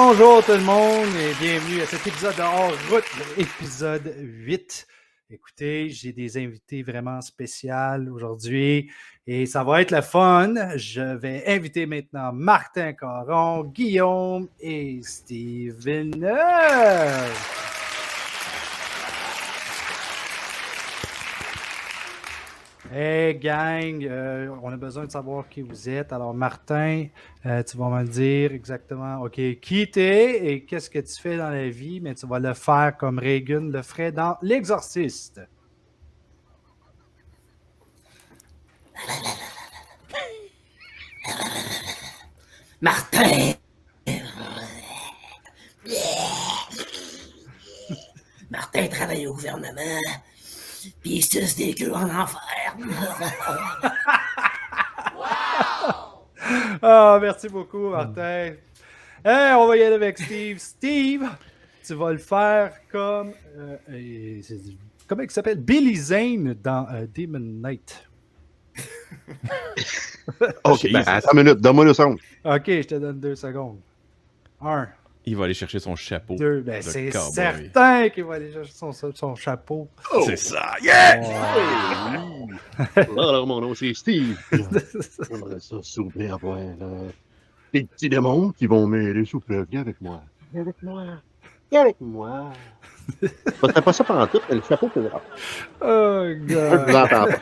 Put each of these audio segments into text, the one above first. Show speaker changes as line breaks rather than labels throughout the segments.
Bonjour tout le monde et bienvenue à cet épisode de Hors Route, épisode 8. Écoutez, j'ai des invités vraiment spéciaux aujourd'hui et ça va être le fun. Je vais inviter maintenant Martin Caron, Guillaume et Steve Villeneuve. Hey gang, on a besoin de savoir qui vous êtes. Alors Martin, tu vas me le dire exactement, OK, qui t'es et qu'est-ce que tu fais dans la vie, mais tu vas le faire comme Reagan le ferait dans L'Exorciste.
Martin! Martin travaille au gouvernement, puis il suce des queues en enfer.
Ah, merci beaucoup Martin. Hey, on va y aller avec Steve. Steve, tu vas le faire comme, comment il s'appelle? Billy Zane dans Demon Knight.
OK, ben, attends une minute, donne-moi le son.
OK, je te donne 2 secondes. 1.
Il va aller chercher son chapeau.
2, ben
de
c'est
cowboy.
certain qu'il va aller chercher son chapeau.
Oh.
C'est ça, yeah!
Alors, mon nom, c'est Steve. J'aimerais ça, s'il vous plaît, avoir des petits démons qui vont m'aider, s'il vous plaît. Viens avec moi. Viens avec moi. Viens avec moi. C'était pas ça pendant tout, mais le chapeau, c'est grave.
Oh,
Je
God.
vous entends pas.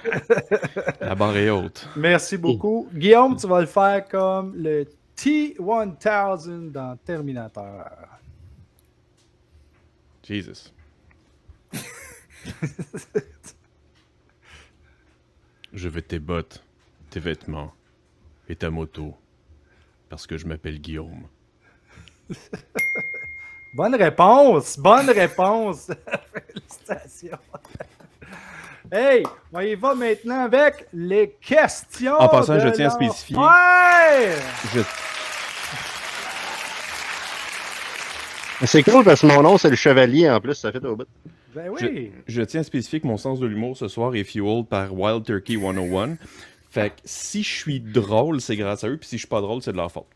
La barre est haute.
Merci beaucoup. Guillaume, tu vas le faire comme le T-1000 dans Terminator.
Jesus. Je veux tes bottes, tes vêtements et ta moto. Parce que je m'appelle Guillaume.
Bonne réponse! Bonne réponse! Félicitations! Hey, on y va maintenant avec les questions.
En passant,
de
je tiens à
l'enfer.
spécifier.
Ouais!
C'est cool parce que mon nom, c'est le chevalier en plus, ça fait au bout.
Ben oui!
Je tiens à spécifier que mon sens de l'humour ce soir est fueled par Wild Turkey 101. Fait que si je suis drôle, c'est grâce à eux, puis si je suis pas drôle, c'est de leur faute.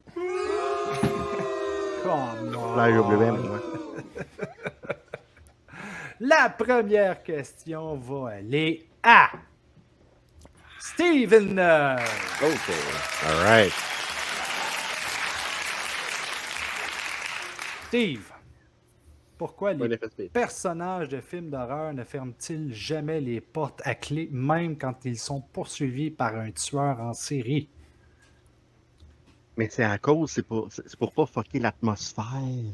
Come on.
Là, j'ai oublié, mais moi.
La première question va aller à Steven.
OK. All right.
Steve, pourquoi
Bon
les
effet spécial.
personnages de films d'horreur ne ferment-ils jamais les portes à clé, même quand ils sont poursuivis par un tueur en série?
Mais c'est à cause, c'est pour pas fucker l'atmosphère.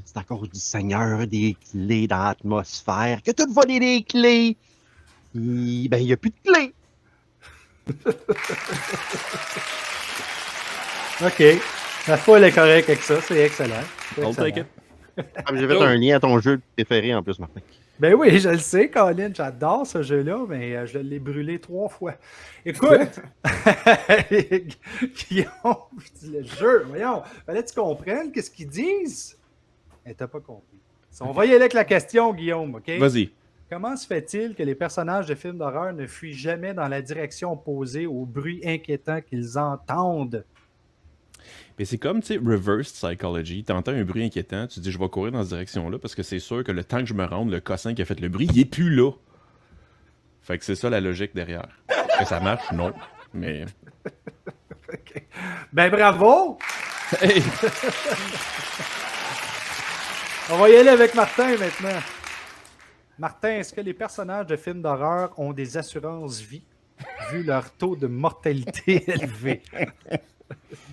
C'est à cause du Seigneur des clés dans l'atmosphère que tout voler des clés. Ben, il n'y a plus de clés.
OK. La foule est correcte avec ça, c'est excellent. C'est
I'll
excellent.
take it.
Ah, j'ai fait un lien à ton jeu préféré en plus, Martin.
Ben oui, je le sais, Colin, j'adore ce jeu-là, mais je l'ai brûlé 3 fois. Écoute, Guillaume, je dis le jeu, voyons, fallait que tu comprennes qu'est-ce qu'ils disent. Mais t'as pas compris. On va y aller avec la question, Guillaume, OK?
Vas-y.
Comment se fait-il que les personnages de films d'horreur ne fuient jamais dans la direction opposée aux bruits inquiétants qu'ils entendent?
Mais c'est comme, tu sais, reverse psychology. T'entends un bruit inquiétant, tu te dis, je vais courir dans cette direction-là parce que c'est sûr que le temps que je me rende, le cossin qui a fait le bruit, il est plus là. Fait que c'est ça la logique derrière. Est-ce que ça marche? Non. Mais.
OK. Ben bravo!
Hey!
On va y aller avec Martin maintenant. Martin, est-ce que les personnages de films d'horreur ont des assurances vie, vu leur taux de mortalité élevé?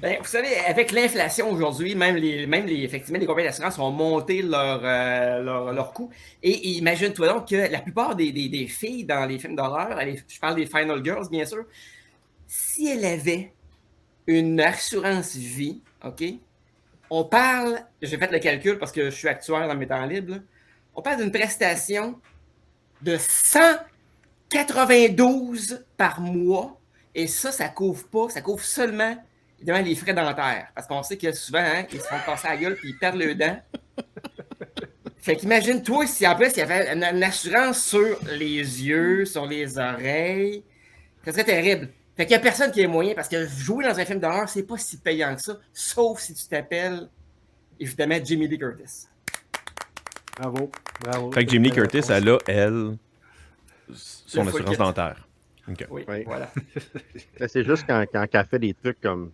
Ben, vous savez, avec l'inflation aujourd'hui, effectivement, les compagnies d'assurance ont monté leur coût. Et imagine-toi donc que la plupart des filles dans les films d'horreur, je parle des Final Girls, bien sûr, si elles avaient une assurance vie, OK, on parle, j'ai fait le calcul parce que je suis actuaire dans mes temps libres, là, on parle d'une prestation de 192 par mois. Et ça couvre pas, ça couvre seulement évidemment les frais dentaires. Parce qu'on sait que souvent, hein, ils se font passer à la gueule puis ils perdent le dent. Fait qu'imagine-toi si en plus il y avait une assurance sur les yeux, sur les oreilles. Ça serait terrible. Fait qu'il y a personne qui a moyen parce que jouer dans un film d'horreur, c'est pas si payant que ça. Sauf si tu t'appelles évidemment, Jamie Lee Curtis.
Bravo.
Fait que Jamie Lee
Belle
Curtis,
réponse.
elle, son
Le full
assurance
kit.
dentaire. OK.
Oui,
Oui.
voilà.
Là, c'est juste quand elle fait des trucs comme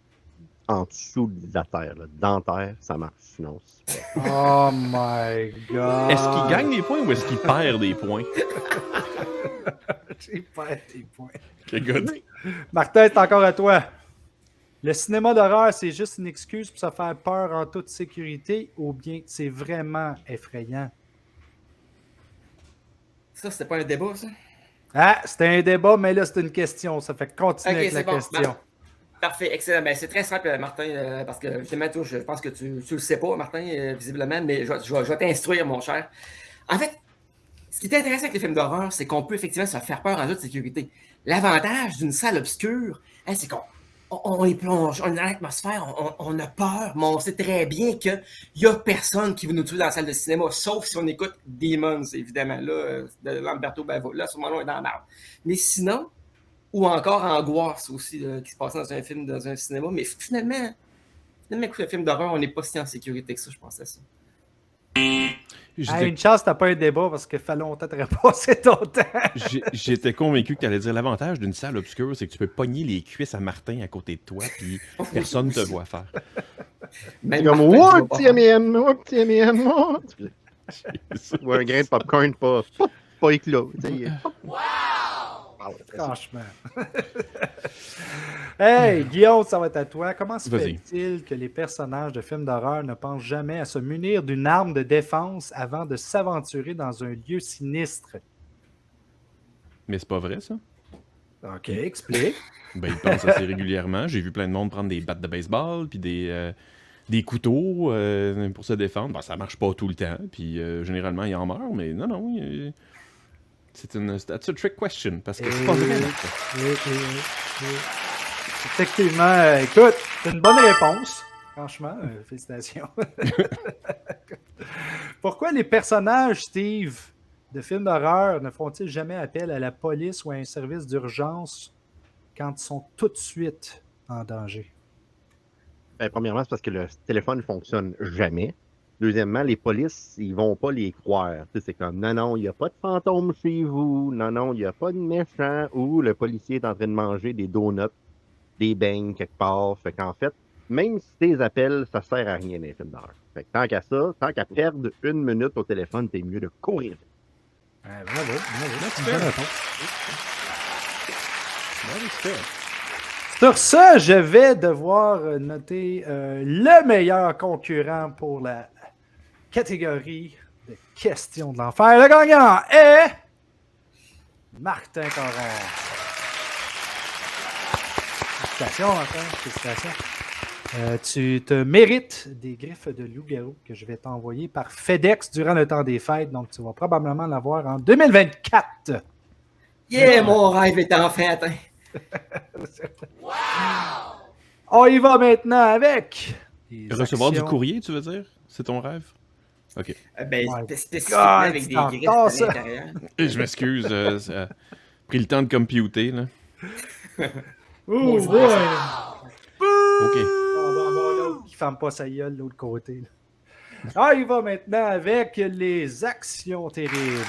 en dessous de la terre. Là. Dentaire, ça marche. Sinon, c'est pas-
Oh my God.
Est-ce qu'il gagne des points ou est-ce qu'il perd des points?
J'ai perdu des points.
OK, good.
Martin, c'est encore à toi. Le cinéma d'horreur, c'est juste une excuse pour se faire peur en toute sécurité ou bien c'est vraiment effrayant?
Ça, c'était pas un débat, ça?
Ah, c'était un débat, mais là, c'est une question. Ça fait continuer
Ok,
avec la
c'est bon.
question.
Bon. Parfait, excellent. Ben, c'est très simple, Martin, parce que justement, toi, je pense que tu le sais pas, Martin, visiblement, mais je vais t'instruire, mon cher. En fait, ce qui est intéressant avec les films d'horreur, c'est qu'on peut effectivement se faire peur en toute sécurité. L'avantage d'une salle obscure, hein, c'est qu'on est plonge, on est dans l'atmosphère, on a peur, mais on sait très bien qu'il n'y a personne qui va nous tuer dans la salle de cinéma, sauf si on écoute Demons, évidemment, là, de Lamberto Bavo. Là, à ce moment-là, on est dans l'arbre. Mais sinon, ou encore Angoisse aussi, là, qui se passait dans un film, dans un cinéma, mais finalement, écoute, le film d'horreur, on n'est pas si en sécurité que ça, je pense à ça.
J'étais
Une chance, t'as pas un débat parce que fait longtemps que t'aurais passé ton temps.
j'étais convaincu que tu allais dire l'avantage d'une salle obscure, c'est que tu peux pogner les cuisses à Martin à côté de toi, puis personne ne te voit faire.
Même
Comme,
Martin,
oh,
tu
un
vas pas
petit
faire.
M&M, oh, un petit M&M, oh. Ou un grain de popcorn pas éclos. tu sais.
Franchement. Hey, Guillaume, ça va être à toi. Comment se
Vas-y.
fait-il que les personnages de films d'horreur ne pensent jamais à se munir d'une arme de défense avant de s'aventurer dans un lieu sinistre?
Mais c'est pas vrai, ça?
OK, explique.
Ben, ils pensent assez régulièrement. J'ai vu plein de monde prendre des battes de baseball, puis des couteaux pour se défendre. Ben, ça marche pas tout le temps, puis généralement, ils en meurent, mais non. That's a trick question, parce que c'est pas vrai.
Oui. Effectivement, écoute, c'est une bonne réponse. Franchement, félicitations. Pourquoi les personnages, Steve, de films d'horreur ne font-ils jamais appel à la police ou à un service d'urgence quand ils sont tout de suite en danger?
Ben, premièrement, c'est parce que le téléphone ne fonctionne jamais. Deuxièmement, les polices, ils vont pas les croire. Tu sais, c'est comme, non, il n'y a pas de fantôme chez vous. Non, il n'y a pas de méchant. Ou le policier est en train de manger des donuts, des beignes quelque part. Fait qu'en fait, même si tes appels, ça sert à rien dans les films d'horreur. Fait que tant qu'à ça, tant qu'à perdre 1 minute au téléphone, t'es mieux de courir.
Bravo. C'est une bonne réponse. Sur ça, je vais devoir noter le meilleur concurrent pour la catégorie de questions de l'enfer. Le gagnant est Martin Caron. Félicitations, Martin. Félicitations. Tu te mérites des griffes de loup-garou que je vais t'envoyer par FedEx durant le temps des fêtes. Donc, tu vas probablement l'avoir en 2024.
Yeah, mon rêve est enfin atteint.
On y va maintenant avec les
Recevoir du
actions.
courrier, tu veux dire? C'est ton rêve? OK.
Ben,
My
spécifiquement
God,
avec
c'est
des
en
griffes
retard,
à
ça.
l'intérieur.
Et je m'excuse, ça a pris le temps de computer, là.
Oh,
c'est
boy.
OK.
L'autre qui ferme pas sa gueule de l'autre côté. Là. Ah, il va maintenant avec les actions terribles.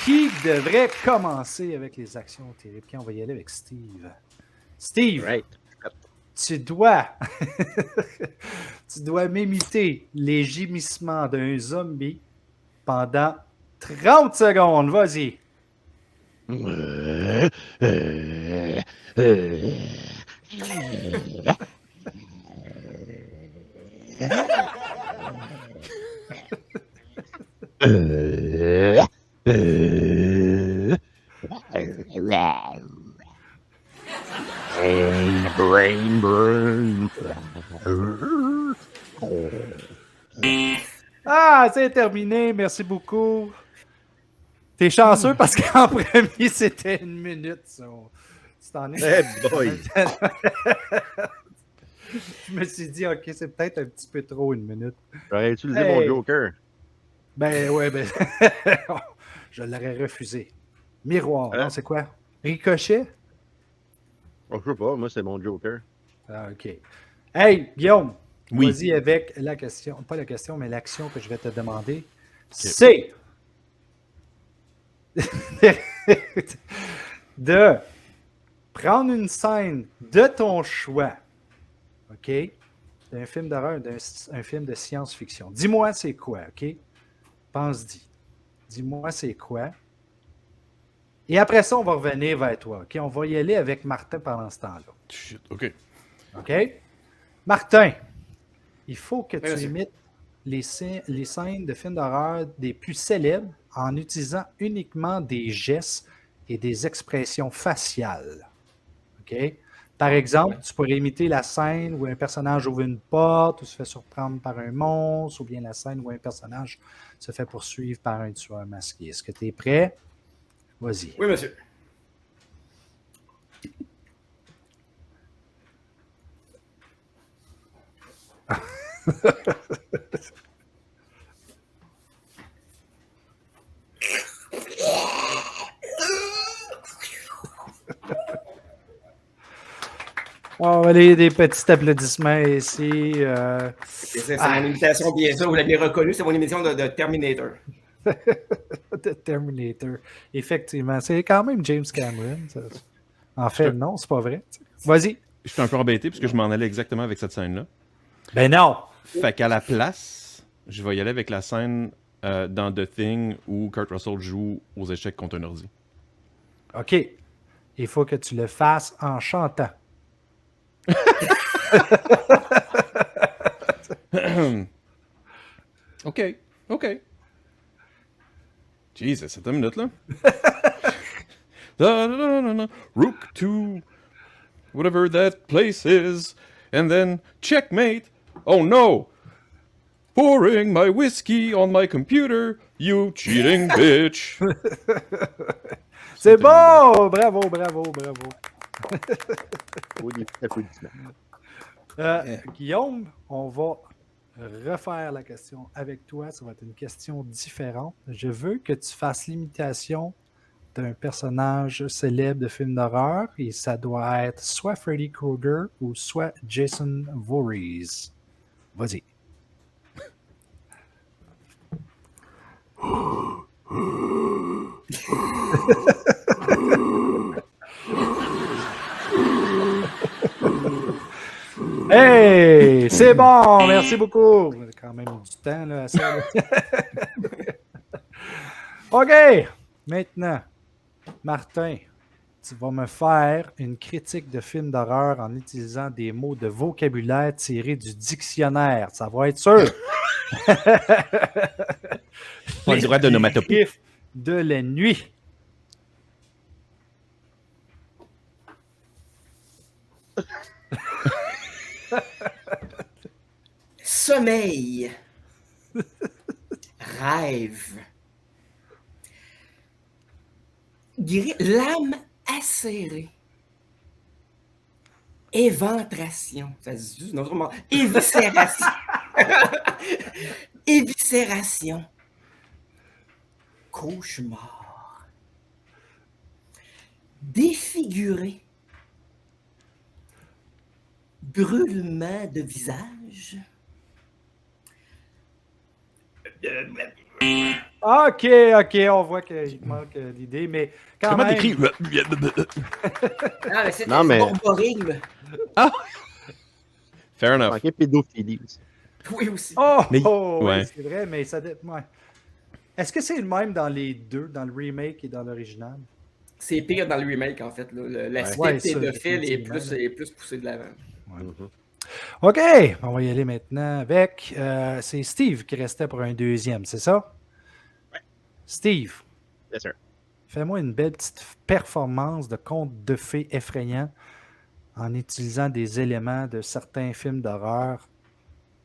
Qui devrait commencer avec les actions terribles? Qui on va y aller avec Steve? Steve,
Right.
tu dois m'imiter les gémissements d'un zombie pendant 30 secondes. Vas-y.
Brain.
Ah, c'est terminé. Merci beaucoup. T'es chanceux parce qu'en premier, c'était 1 minute. So. Tu t'en es.
Hey boy.
Je me suis dit, OK, c'est peut-être un petit peu trop 1 minute.
J'aurais utilisé
Hey.
mon Joker.
Ben ouais, ben. Je l'aurais refusé. Miroir,
Hein?
non, c'est quoi? Ricochet?
Oh, je sais pas, moi c'est mon Joker.
Ah, OK. Hey, Guillaume,
Oui.
vas-y avec la question, pas la question, mais l'action que je vais te demander. C'est de prendre une scène de ton choix, OK? D'un film d'horreur, d'un film de science-fiction. Dis-moi c'est quoi, OK? Pense-y. Dis-moi c'est quoi. Et après ça, on va revenir vers toi, OK? On va y aller avec Martin pendant ce temps-là.
Shit, OK.
OK? Martin, il faut que tu
Merci.
imites les scènes de films d'horreur des plus célèbres en utilisant uniquement des gestes et des expressions faciales. OK? Par exemple, tu pourrais imiter la scène où un personnage ouvre une porte ou se fait surprendre par un monstre, ou bien la scène où un personnage se fait poursuivre par un tueur masqué. Est-ce que tu es prêt? Vas-y.
Oui, monsieur.
On va aller des petits applaudissements ici.
C'est mon imitation, bien sûr, vous l'avez reconnu, c'est mon imitation de Terminator.
de Terminator. Effectivement. C'est quand même James Cameron. Ça. En fait, non, c'est pas vrai. Vas-y.
Je suis un peu embêté parce que je m'en allais exactement avec cette scène-là.
Ben non!
Fait qu'à la place, je vais y aller avec la scène dans The Thing où Kurt Russell joue aux échecs contre un ordi.
OK. Il faut que tu le fasses en chantant.
OK. OK. Jesus, c'est une minute, là. Rook to whatever that place is. And then checkmate. Oh no! Pouring my whiskey on my computer. You cheating bitch.
C'est bon! Bravo, bravo, bravo.
Oh, des petits applaudissements.
Guillaume, on va refaire la question avec toi. Ça va être une question différente. Je veux que tu fasses l'imitation d'un personnage célèbre de film d'horreur et ça doit être soit Freddy Krueger ou soit Jason Voorhees. Vas-y. Hey! C'est bon! Merci beaucoup! On a quand même du temps là, à ça. Là. OK! Maintenant, Martin, tu vas me faire une critique de film d'horreur en utilisant des mots de vocabulaire tirés du dictionnaire. Ça va être sûr!
Pas le droit de nomatopée.
Griffes de la nuit.
Sommeil. Rêve. Lame acérée. Éventration. Ça se dit, non, autrement. Éviscération. Éviscération. Cauchemar. Défiguré. Brûlement de visage.
OK, on voit qu'il manque l'idée, mais quand
Comment
même...
t'écris?
Ah, mais c'est
Non, mais-
borborigme.
Fair enough.
Manquait pédophilie aussi.
Oui, aussi.
Oh,
Mais-
oh,
ouais.
oui, c'est vrai, mais ça... Ouais. Est-ce que c'est le même dans les deux, dans le remake et dans l'original?
C'est pire dans le remake, en fait. L'aspect
Ouais, ça,
pédophile est
définitivement,
plus poussé de l'avant.
OK, on va y aller maintenant avec... c'est Steve qui restait pour un deuxième, c'est ça?
Ouais.
Steve,
Yes, sir.
fais-moi une belle petite performance de conte de fées effrayant en utilisant des éléments de certains films d'horreur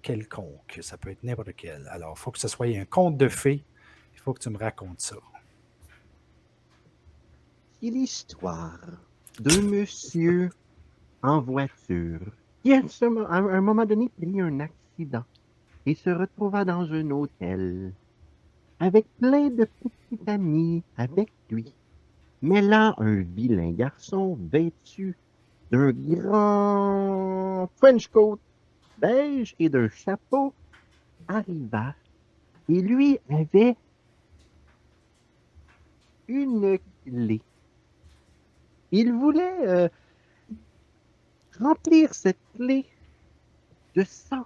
quelconques. Ça peut être n'importe quel. Alors, il faut que ce soit un conte de fées. Il faut que tu me racontes ça.
C'est l'histoire d'un monsieur en voiture qui, à un moment donné, prit un accident et se retrouva dans un hôtel avec plein de petits amis avec lui. Mais là, un vilain garçon vêtu d'un grand French coat beige et d'un chapeau arriva. Et lui avait une clé. Il voulait remplir cette clé de sang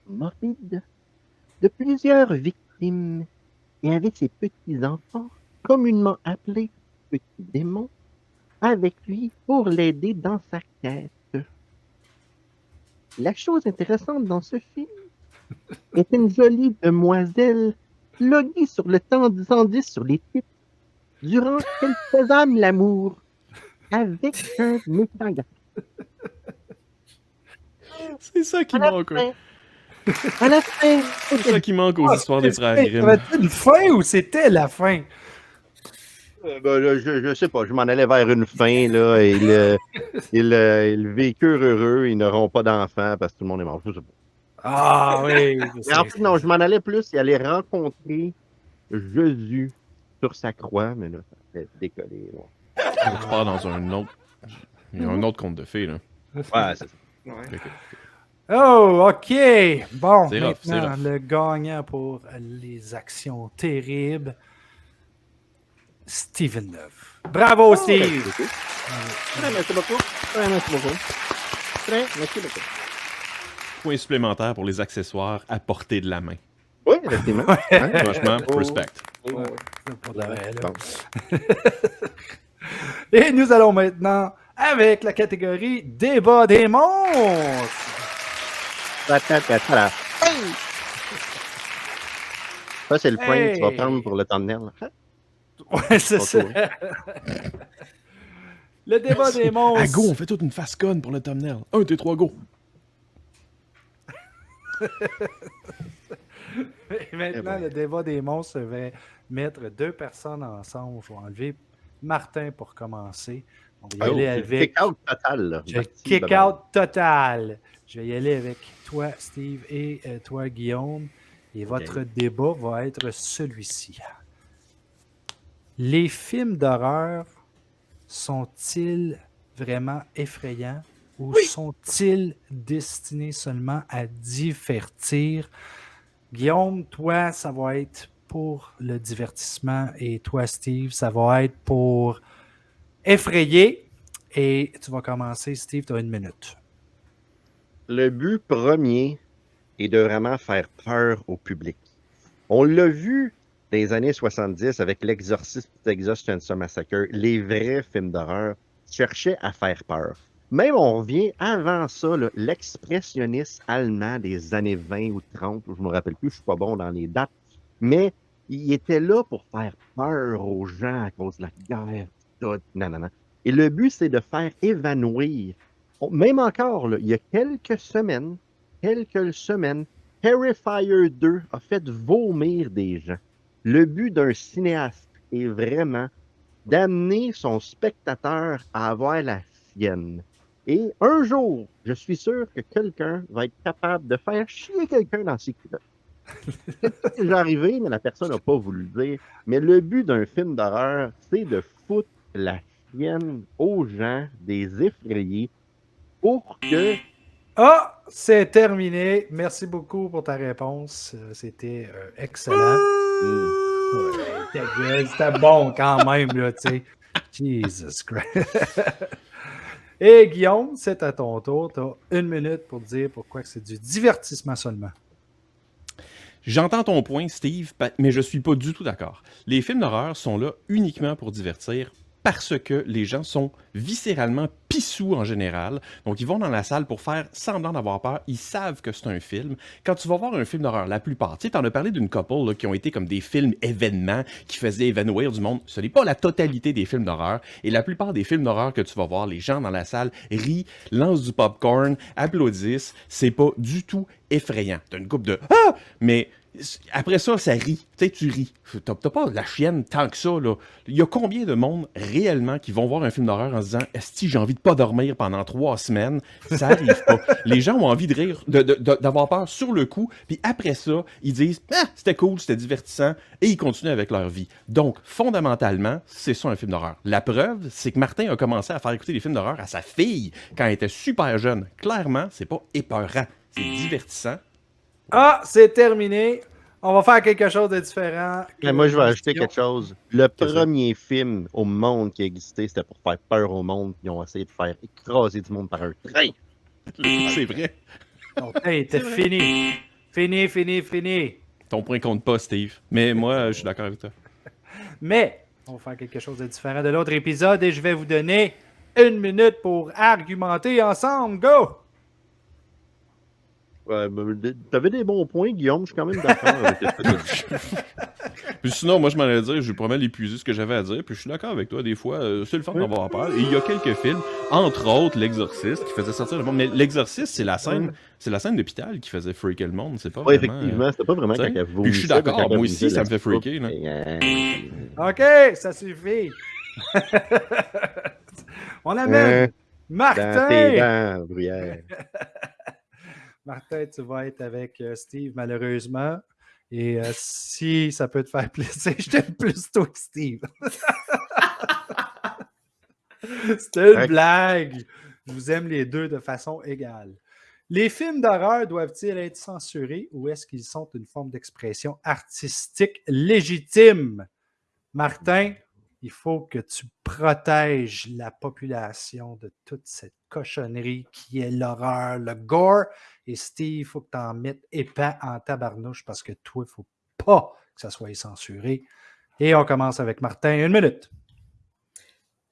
morbide de plusieurs victimes et avec ses petits-enfants, communément appelés petits démons, avec lui pour l'aider dans sa quête. La chose intéressante dans ce film est une jolie demoiselle loguée sur le temps 110 sur les titres durant qu'elle faisait l'amour avec un méchant gars.
C'est ça qui
À la
manque.
fin, à la fin,
C'est ça qui manque aux histoires des frères Grimm.
C'était une fin ou c'était la fin?
je sais pas, je m'en allais vers une fin, là, et ils vécurent heureux, ils n'auront pas d'enfants parce que tout le monde est mort. Je sais pas.
Ah oui.
Mais en fait, non, je m'en allais plus, il allait rencontrer Jésus sur sa croix, mais là, ça fait décoller. Ouais,
Tu pars dans un autre. Il y a un autre conte de fées, là.
c'est ça.
Ouais.
Ok.
Oh, OK. Bon,
C'est rough, c'est
maintenant,
rough.
le gagnant pour les actions terribles, Steven Neuve. Bravo, Steve!
Merci beaucoup. Merci beaucoup. Merci beaucoup.
Point supplémentaire pour les accessoires à portée de la main.
Oui, effectivement. Ouais.
Franchement,
Oh.
respect.
Ouais.
C'est pas de vrai, là.
Bon.
Et nous allons maintenant avec la catégorie Débat des monstres.
Voilà. Ça, c'est le point que tu vas
Hey!
prendre pour le thumbnail.
Ouais, c'est ça. Le débat des monstres.
Ah, go, on fait toute une face conne pour le thumbnail. 1, 2, 3, go.
Et maintenant,
Et
le débat des monstres va mettre deux personnes ensemble. Je vais enlever Martin pour commencer. On va y aller avec...
Kick-out total. Là.
Je
Parti,
kick-out total. Je vais y aller avec toi, Steve, et toi, Guillaume. Et votre débat va être celui-ci. Les films d'horreur sont-ils vraiment effrayants ou sont-ils destinés seulement à divertir? Guillaume, toi, ça va être pour le divertissement et toi, Steve, ça va être pour effrayer. Et tu vas commencer, Steve, tu as 1 minute.
Le but premier est de vraiment faire peur au public. On l'a vu dans les années 70 avec l'Exorciste, Texas Chainsaw Massacre, les vrais films d'horreur cherchaient à faire peur. Même on revient avant ça, là, l'expressionniste allemand des années 20 ou 30, je me rappelle plus, je suis pas bon dans les dates, mais il était là pour faire peur aux gens à cause de la guerre, tout, non. Et le but, c'est de faire évanouir. Même encore, là, il y a quelques semaines, Terrifier 2 a fait vomir des gens. Le but d'un cinéaste est vraiment d'amener son spectateur à avoir la sienne. Et un jour, je suis sûr que quelqu'un va être capable de faire chier quelqu'un dans ses culottes. C'est déjà arrivé, mais la personne n'a pas voulu le dire. Mais le but d'un film d'horreur, c'est de foutre la sienne aux gens, des effrayés, pour que...
Ah, c'est terminé. Merci beaucoup pour ta réponse. C'était excellent. Ouais, ta gueule, c'était bon quand même, là, tu sais. Jesus Christ. Et Guillaume, c'est à ton tour. Tu as 1 minute pour dire pourquoi c'est du divertissement seulement.
J'entends ton point, Steve, mais je suis pas du tout d'accord. Les films d'horreur sont là uniquement pour divertir parce que les gens sont viscéralement pissous en général. Donc, ils vont dans la salle pour faire semblant d'avoir peur. Ils savent que c'est un film. Quand tu vas voir un film d'horreur, la plupart, tu sais, t'en as parlé d'une couple là, qui ont été comme des films événements qui faisaient évanouir du monde. Ce n'est pas la totalité des films d'horreur. Et la plupart des films d'horreur que tu vas voir, les gens dans la salle rient, lancent du popcorn, applaudissent. C'est pas du tout effrayant. T'as une couple de « Ah! » Mais Après ça, ça rit. Tu sais, tu ris. T'as pas la chienne tant que ça, là. Il y a combien de monde réellement qui vont voir un film d'horreur en se disant Esti, j'ai envie de pas dormir pendant 3 semaines? Ça arrive pas. Les gens ont envie de rire, d'avoir peur sur le coup, puis après ça, ils disent ah, c'était cool, c'était divertissant, et ils continuent avec leur vie. Donc, fondamentalement, c'est ça un film d'horreur. La preuve, c'est que Martin a commencé à faire écouter des films d'horreur à sa fille quand elle était super jeune. Clairement, c'est pas épeurant, c'est divertissant.
Ah, c'est terminé. On va faire quelque chose de différent.
Mais moi, je vais ajouter
Question.
quelque chose. Le
Qu'est-ce que
premier film au monde qui a existé, c'était pour faire peur au monde. Ils ont essayé de faire écraser du monde par un train.
C'est vrai.
Donc, hey, t'es fini. Fini.
Ton point compte pas, Steve. Mais moi, je suis d'accord avec toi.
Mais, on va faire quelque chose de différent de l'autre épisode et je vais vous donner 1 minute pour argumenter ensemble. Go!
Ouais, t'avais des bons points, Guillaume. Je suis quand même d'accord avec ce que tu as dit.
Puis sinon, moi, je m'en allais dire, je vais probablement épuiser ce que j'avais à dire. Puis je suis d'accord avec toi, des fois, c'est le fun d'avoir peur. Et il y a quelques films, entre autres L'Exorciste, qui faisait sortir le monde. Mais L'Exorciste, c'est la scène d'hôpital qui faisait freaker le monde. C'est pas
Ouais,
vraiment.
effectivement, c'était pas vraiment
t'sais,
quand elle
puis je suis d'accord, moi aussi, ça me fait freaker. Là.
OK, ça suffit. On amène
Dans tes
Martin.
dents, Bruyère.
Martin, tu vas être avec Steve, malheureusement. Et si ça peut te faire plaisir, je t'aime plus toi que Steve. C'était une blague. Je vous aime les deux de façon égale. Les films d'horreur doivent-ils être censurés ou est-ce qu'ils sont une forme d'expression artistique légitime? Martin, il faut que tu protèges la population de toute cette cochonnerie qui est l'horreur, le gore. Et Steve, il faut que tu en mettes épais en tabarnouche parce que toi, il ne faut pas que ça soit censuré. Et on commence avec Martin. 1 minute.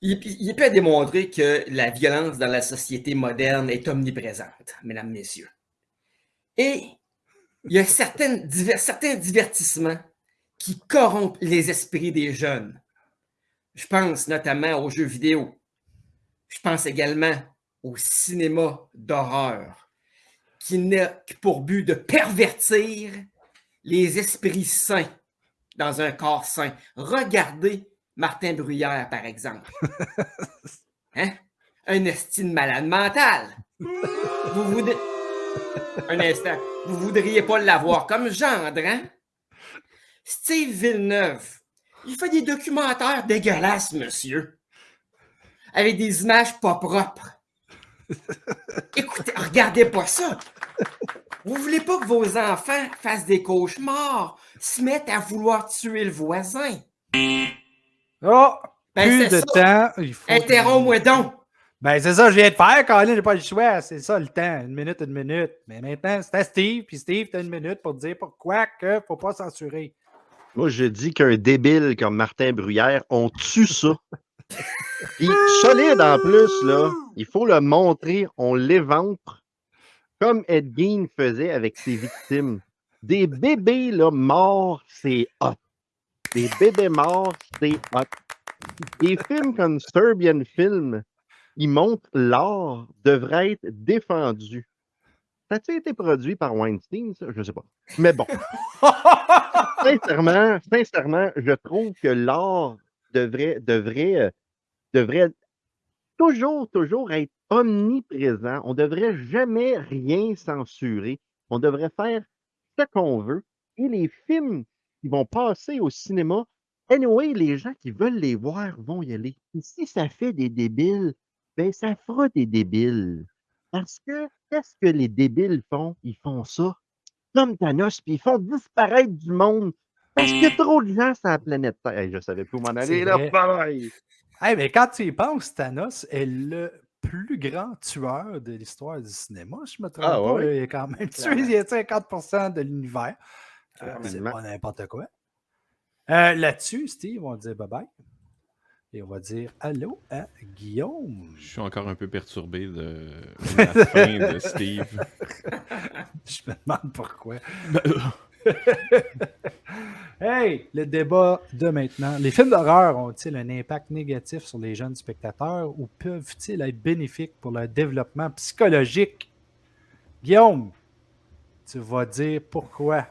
Il est peut démontrer que la violence dans la société moderne est omniprésente, mesdames, messieurs. Et il y a certains divertissements qui corrompent les esprits des jeunes. Je pense notamment aux jeux vidéo. Je pense également au cinéma d'horreur, qui n'a que pour but de pervertir les esprits sains dans un corps sain. Regardez Martin Bruyère, par exemple. Hein? Un estime malade mental. Un instant. Vous voudriez pas l'avoir comme gendre, hein? Steve Villeneuve, il fait des documentaires dégueulasses, monsieur. Avec des images pas propres. Écoutez, regardez pas ça. Vous voulez pas que vos enfants fassent des cauchemars, se mettent à vouloir tuer le voisin.
Oh!
Ben,
Plus
c'est
de
ça.
temps. Il faut...
Interromps-moi donc.
Ben, c'est ça que je viens de faire, Colin, j'ai pas le choix. C'est ça le temps. 1 minute. Mais maintenant, c'est à Steve. Puis Steve, t'as 1 minute pour te dire pourquoi que faut pas censurer.
Moi, je dis qu'un débile comme Martin Bruyère, on tue ça. Puis solide en plus, là. Il faut le montrer, on l'éventre. Comme Ed Gein faisait avec ses victimes. Des bébés là, morts, c'est hot. Des bébés morts, c'est hot. Des films comme Serbian Film, ils montrent l'art devrait être défendu. Ça a-t-il été produit par Weinstein, ça? Je ne sais pas. Mais bon. Sincèrement, je trouve que l'art devrait toujours être omniprésent. On ne devrait jamais rien censurer. On devrait faire ce qu'on veut. Et les films qui vont passer au cinéma, anyway, les gens qui veulent les voir vont y aller. Et si ça fait des débiles, ben ça fera des débiles. Parce que qu'est-ce que les débiles font? Ils font ça comme Thanos, puis ils font disparaître du monde. Parce qu'il y a trop de gens sur la planète Terre. Hey, je savais plus où m'en aller là. Bye.
Hey, mais quand tu y penses, Thanos est le plus grand tueur de l'histoire du cinéma. Je me trompe pas.
Ouais.
Il est quand même tué. Il est 50% de l'univers. C'est
Absolument.
pas n'importe quoi. Là-dessus, Steve, on va dire bye-bye. Et on va dire allô à Guillaume.
Je suis encore un peu perturbé de la fin de Steve.
Je me demande pourquoi. Hey, le débat de maintenant. Les films d'horreur ont-ils un impact négatif sur les jeunes spectateurs ou peuvent-ils être bénéfiques pour leur développement psychologique? Guillaume, tu vas dire pourquoi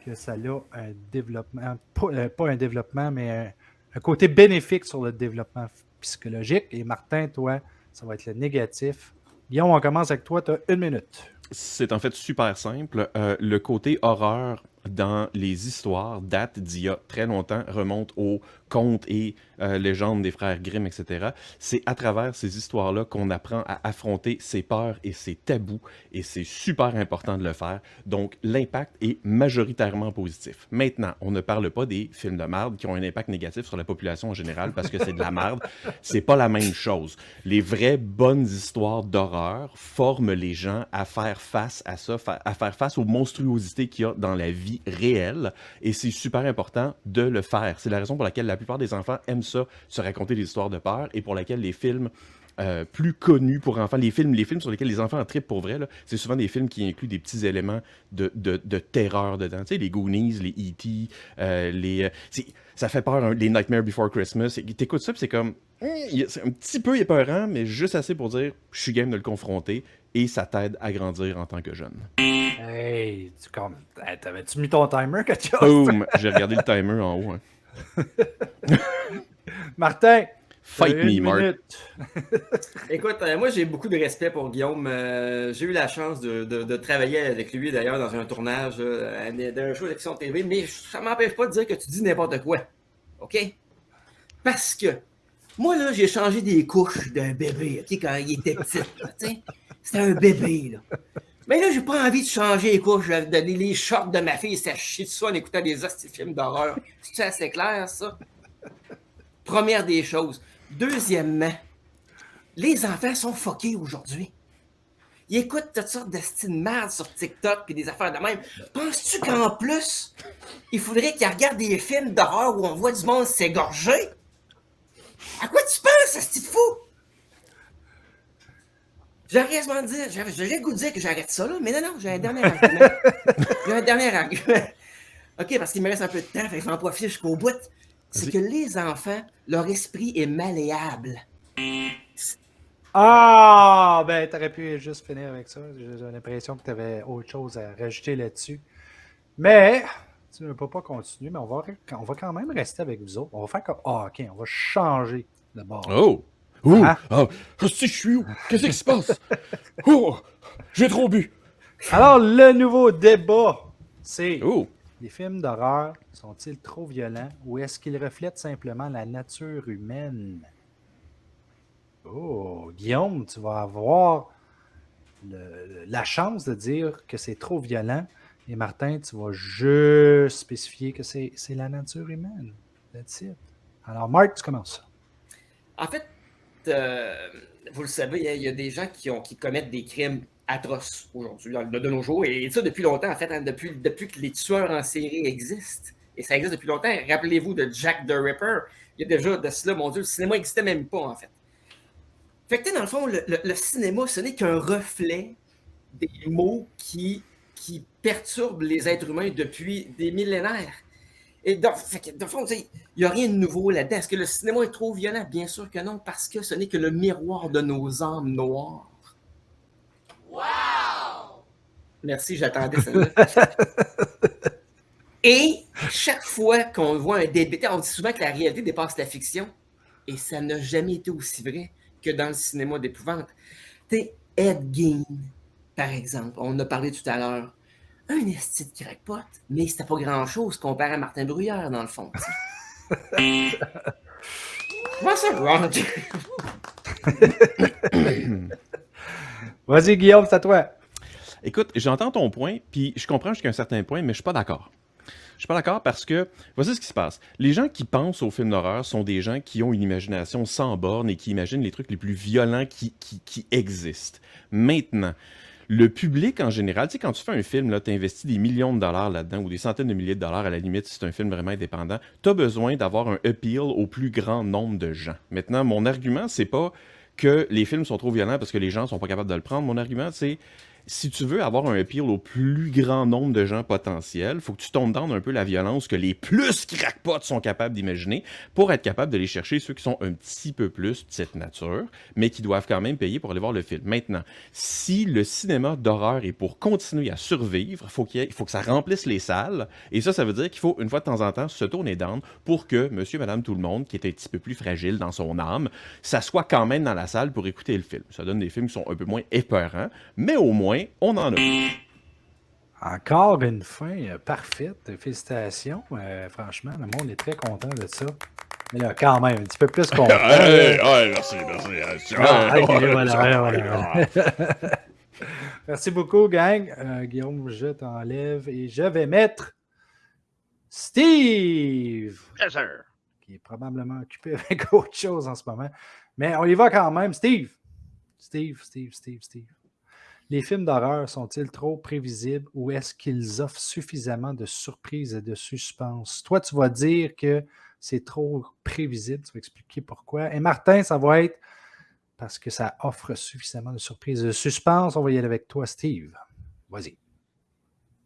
que ça a un développement, pas un développement, mais un côté bénéfique sur le développement psychologique. Et Martin, toi, ça va être le négatif. Guillaume, on commence avec toi, tu as 1 minute.
C'est en fait super simple. Le côté horreur dans les histoires date d'il y a très longtemps, remonte aux contes et légendes des frères Grimm, etc. C'est à travers ces histoires-là qu'on apprend à affronter ses peurs et ses tabous, et c'est super important de le faire. Donc, l'impact est majoritairement positif. Maintenant, on ne parle pas des films de merde qui ont un impact négatif sur la population en général parce que c'est de la merde. C'est pas la même chose. Les vraies bonnes histoires d'horreur forment les gens à faire face à ça, à faire face aux monstruosités qu'il y a dans la vie réelle, et c'est super important de le faire. C'est la raison pour laquelle la plupart des enfants aiment ça, se raconter des histoires de peur, et pour laquelle les films plus connus pour enfants, les films sur lesquels les enfants trippent pour vrai, là, c'est souvent des films qui incluent des petits éléments de terreur dedans. Tu sais, les Goonies, les E.T., ça fait peur, hein, les Nightmare Before Christmas. T'écoutes ça, puis c'est comme... c'est un petit peu épeurant, mais juste assez pour dire « je suis game de le confronter », et ça t'aide à grandir en tant que jeune.
Hey, t'avais-tu mis ton timer, quelque chose?
Boom! J'ai regardé le timer en haut. Hein.
Martin!
Fight me, Mark.
Écoute, moi j'ai beaucoup de respect pour Guillaume. J'ai eu la chance de travailler avec lui d'ailleurs dans un tournage d'un show d'Action TV, mais ça m'empêche pas de dire que tu dis n'importe quoi. OK? Parce que moi là, j'ai changé des couches d'un bébé, OK, quand il était petit. C'était un bébé, là. Mais là, j'ai pas envie de changer les couches, de donner les shorts de ma fille, ça chie de ça en écoutant des hosties films d'horreur. C'est assez clair, ça? Première des choses. Deuxièmement, les enfants sont fuckés aujourd'hui. Ils écoutent toutes sortes de styles de merde sur TikTok et des affaires de même. Penses-tu qu'en plus, il faudrait qu'ils regardent des films d'horreur où on voit du monde s'égorger? À quoi tu penses, ce style fou? J'arrête de dire, j'ai le goût de dire que j'arrête ça, là, mais non, j'ai un dernier argument. OK, parce qu'il me reste un peu de temps, fait que j'en profite jusqu'au bout. C'est que les enfants, leur esprit est malléable.
Ah, ben, t'aurais pu juste finir avec ça. J'ai l'impression que t'avais autre chose à rajouter là-dessus. Mais, tu ne peux pas continuer, mais on va quand même rester avec vous autres. On va faire comme, OK, on va changer de bord.
Oh! Oh! Si je suis où? Qu'est-ce qui se passe? Oh! J'ai trop bu!
Alors, le nouveau débat, c'est...
Oh!
Les films d'horreur sont-ils trop violents ou est-ce qu'ils reflètent simplement la nature humaine? Oh, Guillaume, tu vas avoir la chance de dire que c'est trop violent. Et Martin, tu vas juste spécifier que c'est la nature humaine. That's it. Alors, Marc, tu commences.
En fait, vous le savez, il y a des gens qui commettent des crimes atroces aujourd'hui, de nos jours, et ça depuis longtemps, en fait, hein, depuis que les tueurs en série existent, et ça existe depuis longtemps. Rappelez-vous de Jack the Ripper, il y a déjà de cela, mon Dieu, le cinéma n'existait même pas, en fait. Fait que, dans le fond, le cinéma, ce n'est qu'un reflet des maux qui perturbent les êtres humains depuis des millénaires. Et dans le fond, il n'y a rien de nouveau là-dedans. Est-ce que le cinéma est trop violent? Bien sûr que non, parce que ce n'est que le miroir de nos âmes noires. Wow! Merci, j'attendais ça. Et chaque fois qu'on voit un début, on dit souvent que la réalité dépasse la fiction, et ça n'a jamais été aussi vrai que dans le cinéma d'épouvante. Ed Gein, par exemple, on en a parlé tout à l'heure. Un esti de crackpot, mais c'était pas grand-chose comparé à Martin Bruyère, dans le fond. Comment ça, Roger?
Vas-y, Guillaume, c'est à toi.
Écoute, j'entends ton point, puis je comprends jusqu'à un certain point, mais je suis pas d'accord. Je suis pas d'accord parce que, voici ce qui se passe. Les gens qui pensent aux films d'horreur sont des gens qui ont une imagination sans borne et qui imaginent les trucs les plus violents qui existent. Maintenant, le public en général, tu sais, quand tu fais un film, tu investis des millions de dollars là-dedans ou des centaines de milliers de dollars à la limite si c'est un film vraiment indépendant, tu as besoin d'avoir un appeal au plus grand nombre de gens. Maintenant, mon argument, c'est pas que les films sont trop violents parce que les gens sont pas capables de le prendre. Mon argument, c'est si tu veux avoir un appeal au plus grand nombre de gens potentiels, faut que tu tombes dans un peu la violence que les plus crackpots sont capables d'imaginer pour être capable de les chercher ceux qui sont un petit peu plus de cette nature, mais qui doivent quand même payer pour aller voir le film. Maintenant, si le cinéma d'horreur est pour continuer à survivre, il faut que ça remplisse les salles, et ça veut dire qu'il faut, une fois de temps en temps, se tourner down pour que monsieur, madame, tout le monde, qui est un petit peu plus fragile dans son âme, s'assoit quand même dans la salle pour écouter le film. Ça donne des films qui sont un peu moins épeurants, mais au moins, on en a.
Encore une fin parfaite. Félicitations. Franchement, le monde est très content de ça. Mais là, quand même, un petit peu plus content.
Merci.
Voilà. Merci beaucoup, gang. Guillaume, je t'enlève et je vais mettre Steve,
Yes, sir.
qui est probablement occupé avec autre chose en ce moment. Mais on y va quand même. Steve. Les films d'horreur sont-ils trop prévisibles ou est-ce qu'ils offrent suffisamment de surprises et de suspense? Toi, tu vas dire que c'est trop prévisible. Tu vas expliquer pourquoi. Et Martin, ça va être parce que ça offre suffisamment de surprises et de suspense. On va y aller avec toi, Steve. Vas-y.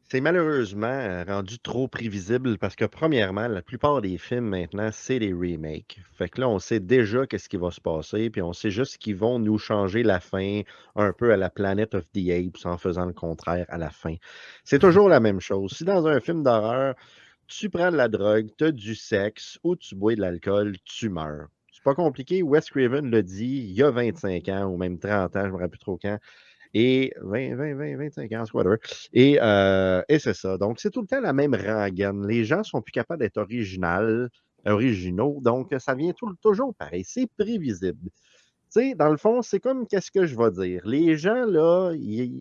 C'est malheureusement rendu trop prévisible parce que, premièrement, la plupart des films maintenant, c'est des remakes. Fait que là, on sait déjà qu'est-ce qui va se passer, puis on sait juste qu'ils vont nous changer la fin un peu à la Planet of the Apes en faisant le contraire à la fin. C'est toujours la même chose. Si dans un film d'horreur, tu prends de la drogue, tu as du sexe ou tu bois de l'alcool, tu meurs. C'est pas compliqué. Wes Craven l'a dit il y a 25 ans ou même 30 ans, je ne me rappelle plus trop quand. Et 25 ans, whatever. Et c'est ça. Donc, c'est tout le temps la même rengaine. Les gens sont plus capables d'être originaux. Donc, ça vient toujours pareil. C'est prévisible. Tu sais, dans le fond, c'est comme qu'est-ce que je vais dire. Les gens, là,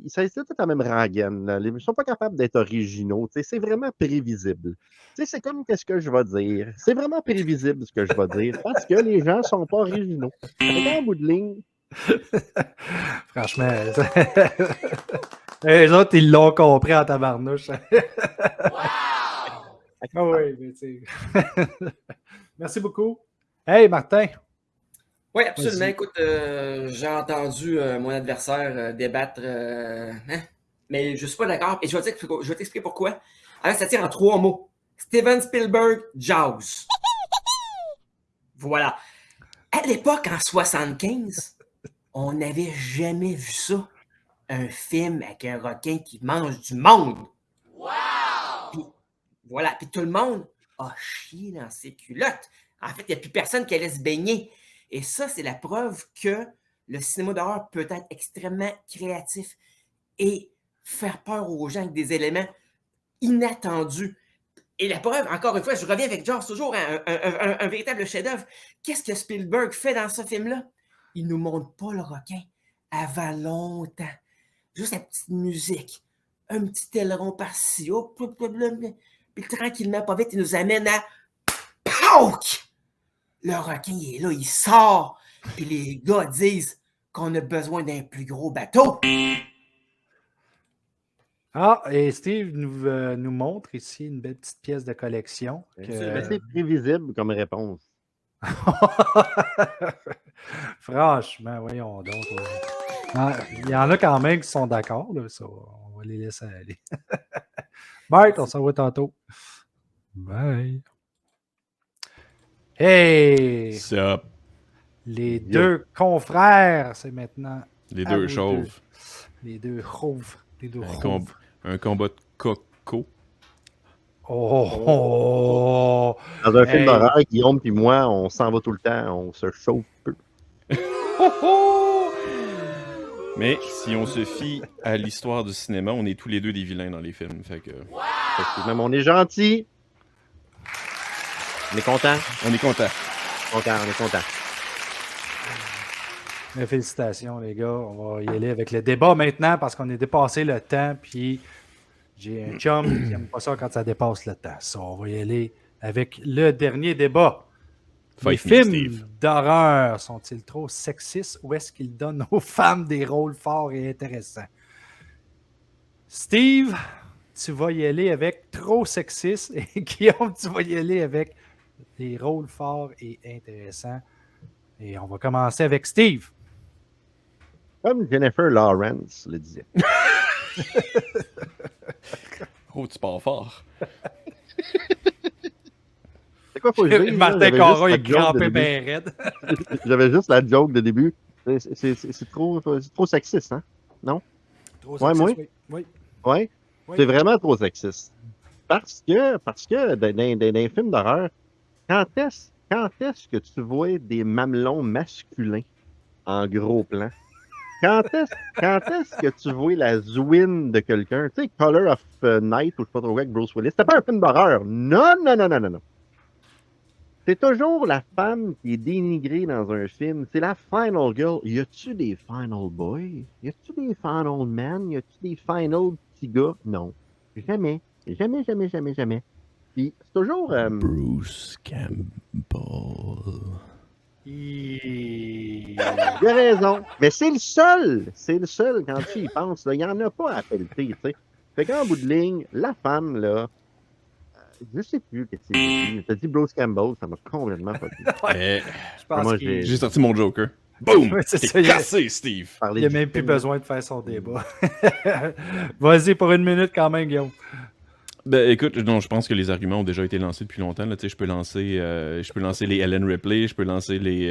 c'est tout la même rengaine. Là. Ils ne sont pas capables d'être originaux. Tu sais, c'est vraiment prévisible. Tu sais, c'est comme qu'est-ce que je vais dire. C'est vraiment prévisible ce que je vais dire parce que les gens ne sont pas originaux. Fait qu'en bout de ligne,
Franchement, les autres, ils l'ont compris en tabarnouche. Ah oui, mais tu sais. Merci beaucoup. Hey, Martin.
Oui, absolument.
Vas-y.
Écoute, j'ai entendu mon adversaire débattre, mais je ne suis pas d'accord. Et je vais t'expliquer pourquoi. Alors, ça tire en 3 mots. Steven Spielberg, Jaws. Voilà. À l'époque, en 75, on n'avait jamais vu ça. Un film avec un requin qui mange du monde. Wow! Puis, voilà. Puis tout le monde a chié dans ses culottes. En fait, il n'y a plus personne qui allait se baigner. Et ça, c'est la preuve que le cinéma d'horreur peut être extrêmement créatif et faire peur aux gens avec des éléments inattendus. Et la preuve, encore une fois, je reviens avec Jaws, toujours un véritable chef-d'œuvre. Qu'est-ce que Spielberg fait dans ce film-là? Il ne nous montre pas le requin avant longtemps. Juste la petite musique, un petit aileron par-ci, puis tranquillement, pas vite, il nous amène à POUC! Le requin, il est là, il sort, puis les gars disent qu'on a besoin d'un plus gros bateau.
Ah, et Steve nous montre ici une belle petite pièce de collection.
c'est prévisible comme réponse.
Franchement, voyons donc. Il y en a quand même qui sont d'accord. Là, ça, on va les laisser aller. Bart, on se revoit tantôt. Bye. Hey!
Ça,
Les deux confrères, c'est maintenant.
les
à
deux
vous
chauves.
Les deux chauves. Les deux
Un,
chauves.
un combat de coco.
Oh!
Dans un film
Hey.
d'horreur, Guillaume et moi, on s'en va tout le temps, on se chauffe peu.
Mais si on se fie à l'histoire du cinéma, on est tous les deux des vilains dans les films. Fait que...
Même on est gentil. On est content.
On est content.
On est content.
Mais félicitations, les gars. On va y aller avec le débat maintenant parce qu'on est dépassé le temps. Puis j'ai un chum qui n'aime pas ça quand ça dépasse le temps. So, on va y aller avec le dernier débat. Les
Fight me,
films
Steve.
d'horreur sont-ils trop sexistes ou est-ce qu'ils donnent aux femmes des rôles forts et intéressants? Steve, tu vas y aller avec trop sexiste et Guillaume, tu vas y aller avec des rôles forts et intéressants. Et on va commencer avec Steve.
Comme Jennifer Lawrence le disait.
Oh, tu pars fort.
C'est quoi, faut que je dise, là?
Martin
J'avais
Caron,
juste
il
la joke de
crampait
début.
bien raide.
J'avais juste la joke de début. C'est trop sexiste, hein? Non?
Trop
Ouais,
sexiste,
moi?
oui.
Ouais?
Oui.
C'est vraiment trop sexiste. Parce que dans les films d'horreur, quand est-ce que tu vois des mamelons masculins en gros plan? Quand est-ce que tu vois la zouine de quelqu'un? Tu sais, Color of Night ou je sais pas trop quoi avec Bruce Willis. C'était pas un film d'horreur. Non, non, non, non, non, non. C'est toujours la femme qui est dénigrée dans un film. C'est la final girl. Y a-tu des final boys? Y a-tu des final men? Y a-tu des final petits gars? Non. Jamais. Jamais, jamais, jamais, jamais. Puis c'est toujours...
Bruce Campbell.
Il...
Il a raison. Mais c'est le seul. C'est le seul quand tu y penses. Il n'y en a pas à pelleter, tu sais. Fait qu'en bout de ligne, la femme, là, je sais plus qu'est-ce que c'est dit. T'as dit Bruce Campbell, ça m'a complètement pas dit.
Je pense
Moi,
qu'il
J'ai sorti mon Joker. Boom!
Ouais, c'est
T'es
ça, il y a-
cassé, Steve!
Parler
n'y a
du
même plus
film.
besoin de faire son débat. Vas-y pour une minute quand même, Guillaume.
Ben écoute, non, je pense que les arguments ont déjà été lancés depuis longtemps. Là. Tu sais, je peux lancer les Ellen Ripley, je peux lancer les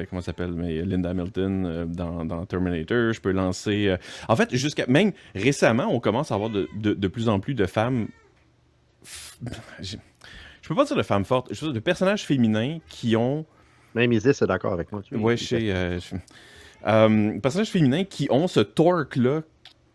comment ça s'appelle, mais Linda Hamilton dans Terminator, je peux lancer. En fait, jusqu'à même récemment, on commence à avoir de plus en plus de femmes. Je peux pas dire de femmes fortes, je veux dire de personnages féminins qui ont.
Même Isis est d'accord avec moi. Tu vois,
Ouais, je sais. Personnages féminins qui ont ce torque-là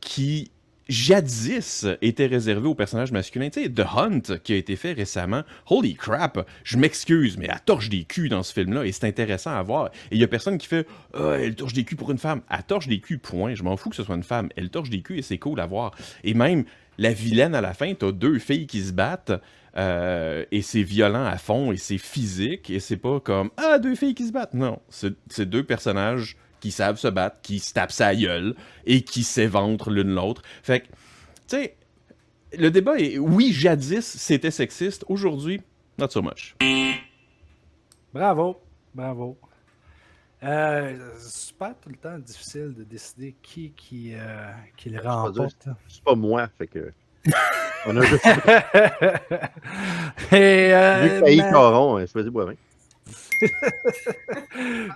qui, jadis, était réservé aux personnages masculins. Tu sais, The Hunt, qui a été fait récemment, holy crap, je m'excuse, mais elle torche des culs dans ce film-là, et c'est intéressant à voir. Et il y a personne qui fait « Ah, elle torche des culs pour une femme. » Elle torche des culs, point. Je m'en fous que ce soit une femme. Elle torche des culs, et c'est cool à voir. Et même, la vilaine, à la fin, t'as deux filles qui se battent, et c'est violent à fond, et c'est physique, et c'est pas comme « Ah, deux filles qui se battent. » Non, c'est deux personnages qui savent se battre, qui se tapent sa gueule, et qui s'éventrent l'une l'autre. Fait que, tu sais, le débat est, oui, jadis, c'était sexiste. Aujourd'hui, not so much.
Bravo. Bravo. C'est pas tout le temps difficile de décider qui le remporte.
C'est pas moi, fait que... On a juste...
Et,
Vu que Taï Caron, choisis Boivin.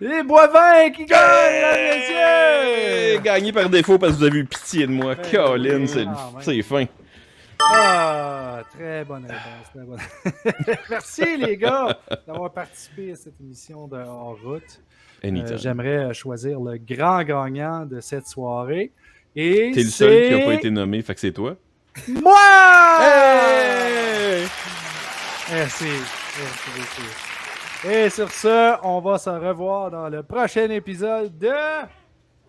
les Boivins qui gagnent, messieurs!
Gagné par défaut parce que vous avez eu pitié de moi.
Ben
Colin,
oui,
c'est
ah, ouais.
c'est fin.
Ah, très bonne réponse. Très bonne. Merci les gars d'avoir participé à cette émission de Hors Route.
Anytime.
J'aimerais choisir le grand gagnant de cette soirée. Et
T'es le seul qui n'a pas été nommé, fait que c'est toi.
moi!
Hey!
Merci. Et sur ce, on va se revoir dans le prochain épisode de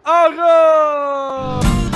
Hors Route!